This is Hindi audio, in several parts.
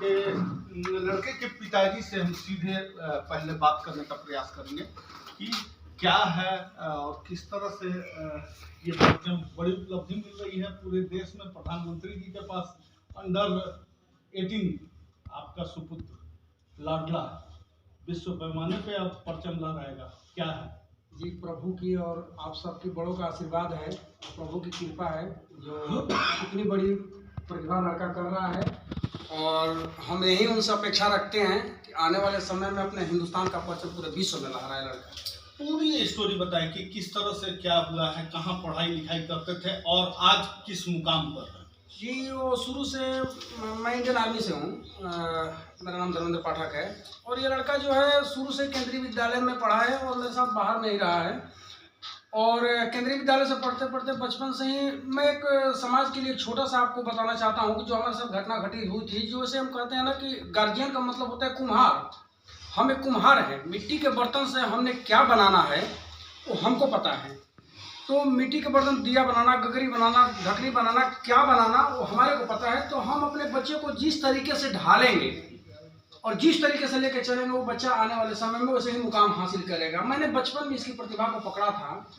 कि लड़के के पिताजी से हम सीधे पहले बात करने का प्रयास करेंगे कि क्या है और किस तरह से ये बड़ी उपलब्धि मिल रही है पूरे देश में। प्रधानमंत्री जी के पास अंडर 18 आपका सुपुत्र लाडला विश्व पैमाने पे अब परचम लहराएगा, क्या है? जी, प्रभु की और आप सबकी बड़ों का आशीर्वाद है, प्रभु की कृपा है जो इतनी बड़ी प्रतिभा लड़का कर रहा है। और हम यही उनसे अपेक्षा रखते हैं कि आने वाले समय में अपने हिंदुस्तान का परचम पूरे विश्व में लहराए लड़का। पूरी स्टोरी बताएं कि किस तरह से क्या हुआ है, कहाँ पढ़ाई लिखाई करते थे और आज किस मुकाम पर है? जी, वो शुरू से मैं इंडियन आर्मी से हूँ, मेरा नाम धर्मेंद्र पाठक है। और ये लड़का जो है शुरू से केंद्रीय विद्यालय में पढ़ा है और मेरे साथ बाहर में ही रहा है। और केंद्रीय विद्यालय से पढ़ते पढ़ते बचपन से ही मैं एक समाज के लिए छोटा सा आपको बताना चाहता हूँ कि जो हमारे साथ घटना घटी हुई थी। जो वैसे हम कहते हैं ना कि गार्जियन का मतलब होता है कुम्हार। हम एक कुम्हार हैं, मिट्टी के बर्तन से हमने क्या बनाना है वो हमको पता है। तो मिट्टी के बर्तन, दिया बनाना, गगरी बनाना, ढकनी बनाना, क्या बनाना वो हमारे को पता है। तो हम अपने बच्चे को जिस तरीके से ढालेंगे और जिस तरीके से लेके चलेंगे वो बच्चा आने वाले समय में वैसे ही मुकाम हासिल करेगा। मैंने बचपन में इसकी प्रतिभा को पकड़ा था।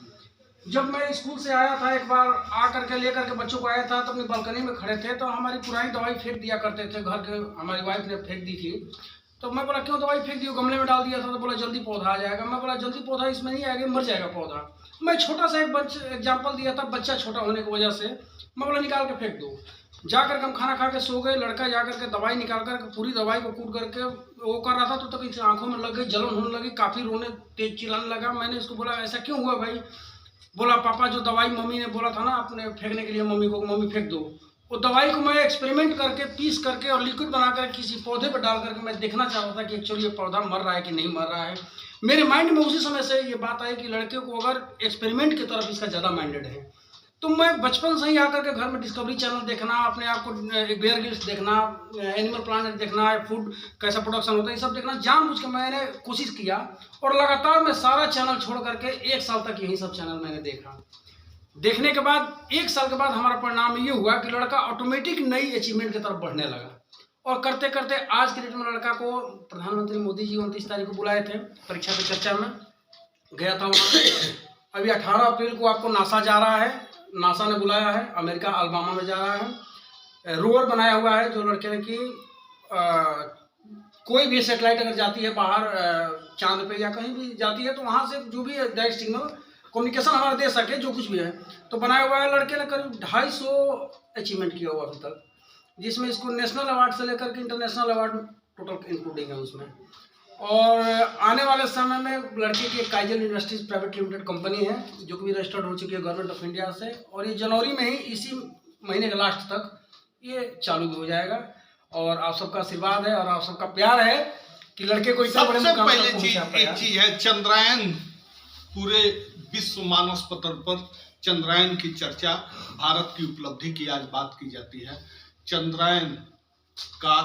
जब मैं स्कूल से आया था, एक बार आकर के लेकर के बच्चों को आया था तो अपनी बालकनी में खड़े थे तो हमारी पुरानी दवाई फेंक दिया करते थे, घर के हमारी वाइफ ने फेंक दी थी। तो मैं बोला क्यों दवाई फेंक दी, गमले में डाल दिया था। तो बोला जल्दी पौधा आ जाएगा। मैं बोला जल्दी पौधा इसमें नहीं आएगा, मर जाएगा पौधा। मैं छोटा सा एक एग्जाम्पल दिया था, बच्चा छोटा होने की वजह से। मैं बोला निकाल के फेंक दो। जाकर के हम खाना खा के सो गए। लड़का जाकर के दवाई निकाल कर पूरी दवाई को कूट करके वो कर रहा था तो तक आंखों में लग गई, जलन होने लगी, काफ़ी रोने तेज चिल्लाने लगा। मैंने इसको बोला ऐसा क्यों हुआ भाई? बोला पापा जो दवाई मम्मी ने बोला था ना आपने फेंकने के लिए मम्मी को, मम्मी फेंक दो। वो दवाई को मैं एक्सपेरिमेंट करके पीस करके और लिक्विड बनाकर किसी पौधे पर डाल करके मैं देखना चाहता था कि एक्चुअली ये पौधा मर रहा है कि नहीं मर रहा है। मेरे माइंड में उसी समय से ये बात आई कि लड़के को अगर एक्सपेरिमेंट की तरफ इसका ज़्यादा माइंडेड है। तो मैं बचपन से ही आकर के घर में डिस्कवरी चैनल देखना, अपने आप को बेयर ग्रिल्स देखना, एनिमल प्लानेट देखना, फूड कैसा प्रोडक्शन होता है, ये सब देखना जानबूझ के मैंने कोशिश किया। और लगातार मैं सारा चैनल छोड़ करके 1 साल तक यही सब चैनल मैंने देखा। देखने के बाद 1 साल के बाद हमारा परिणाम ये हुआ कि लड़का ऑटोमेटिक नई अचीवमेंट की तरफ बढ़ने लगा। और करते करते आज के डेट में लड़का को प्रधानमंत्री मोदी जी 29 तारीख को बुलाए थे परीक्षा पे चर्चा में, गया था वहाँ। अभी 18 अप्रैल को आपको नासा जा रहा है, नासा ने बुलाया है, अमेरिका अल्बामा में जा रहा है। रोवर बनाया हुआ है जो लड़के ने कि कोई भी सैटेलाइट अगर जाती है बाहर चांद पे या कहीं भी जाती है तो वहाँ से जो भी डायरेक्ट सिग्नल कम्युनिकेशन हमारा दे सके, जो कुछ भी है। तो बनाया हुआ है। लड़के ने करीब 250 अचीवमेंट किया हुआ अभी तक, जिसमें इसको नेशनल अवार्ड से लेकर के इंटरनेशनल अवार्ड टोटल इंक्लूडिंग है उसमें। और आने वाले समय में लड़के की काइजल इंडस्ट्रीज प्राइवेट लिमिटेड कंपनी है जो कि रजिस्टर्ड हो चुकी है गवर्नमेंट ऑफ इंडिया से। और ये जनवरी में ही, इसी महीने के लास्ट तक ये चालू भी हो जाएगा। और आप सबका आशीर्वाद है और आप सबका प्यार है कि लड़के को इतना बड़े मुकाम तक पहुंचा पाया। एक चीज है, चंद्रयान, पूरे विश्व मानस पटल पर चंद्रयान की चर्चा, भारत की उपलब्धि की आज बात की जाती है। चंद्रयान का